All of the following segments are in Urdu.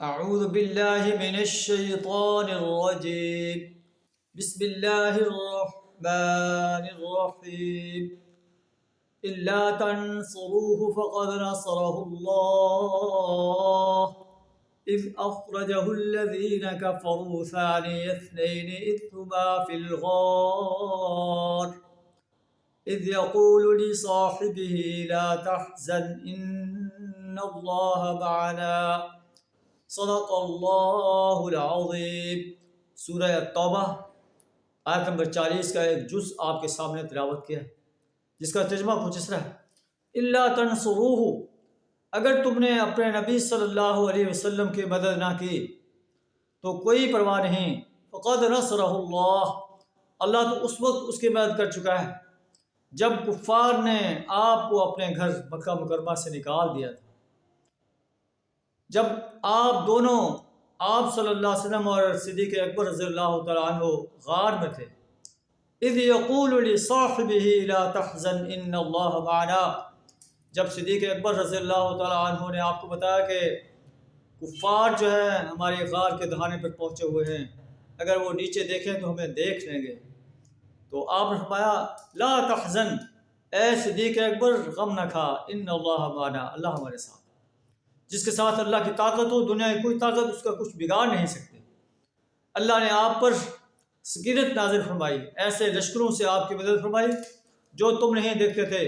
أعوذ بالله من الشيطان الرجيم بسم الله الرحمن الرحيم إلا تنصروه فقد نصره الله إذ أخرجه الذين كفروا ثاني اثنين إذ هما في الغار إذ يقول لصاحبه لا تحزن إن الله معنا صدق اللہ العظیم۔ سورہ توبہ آیت نمبر 40 کا ایک جز آپ کے سامنے تلاوت کیا ہے، جس کا ترجمہ کچھ اس طرح ہے: الا تنصروہ، اگر تم نے اپنے نبی صلی اللہ علیہ وسلم کی مدد نہ کی تو کوئی پرواہ نہیں، فقد نصرہ اللہ، اللہ تو اس وقت اس کی مدد کر چکا ہے جب کفار نے آپ کو اپنے گھر مکہ مکرمہ سے نکال دیا تھا، جب آپ دونوں صلی اللہ علیہ وسلم اور صدیق اکبر رضی اللہ تعالیٰ عنہ غار میں تھے۔ اذ یقول لصاحبہ لا تحزن ان اللہ معنا، جب صدیق اکبر رضی اللہ تعالیٰ عنہ نے آپ کو بتایا کہ کفار جو ہے ہمارے غار کے دہانے پر پہنچے ہوئے ہیں، اگر وہ نیچے دیکھیں تو ہمیں دیکھ لیں گے، تو آپ نے فرمایا لا تحزن، اے صدیق اکبر غم نہ کھا، ان اللہ معنا، اللہ ہمارے ساتھ، جس کے ساتھ اللہ کی طاقت ہو، دنیا کی کوئی طاقت اس کا کچھ بگاڑ نہیں سکتی۔ اللہ نے آپ پر سکینت نازل فرمائی، ایسے لشکروں سے آپ کی مدد فرمائی جو تم نہیں دیکھتے تھے۔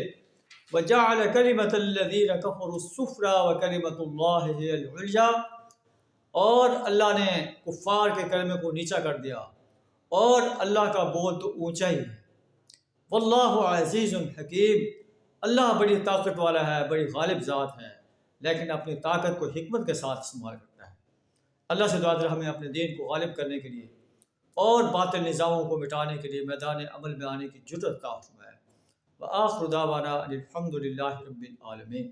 وَجَعَلَ كَلِمَةَ الَّذِينَ كَفَرُوا السُّفْلَىٰ وَكَلِمَةُ اللَّهِ هِيَ الْعُلْيَا، اور اللہ نے کفار کے کلمے کو نیچا کر دیا، اور اللہ کا بول تو اونچا ہی ہے۔ واللہ عزیز حکیم، اللہ بڑی طاقت والا ہے، بڑی غالب ذات ہے، لیکن اپنی طاقت کو حکمت کے ساتھ استعمال کرتا ہے۔ اللہ سے دعا ہمیں اپنے دین کو غالب کرنے کے لیے اور باطل نظاموں کو مٹانے کے لیے میدان عمل میں آنے کی جرأت عطا فرمائے۔ وآخر دعوانا الحمد للہ رب العالمین۔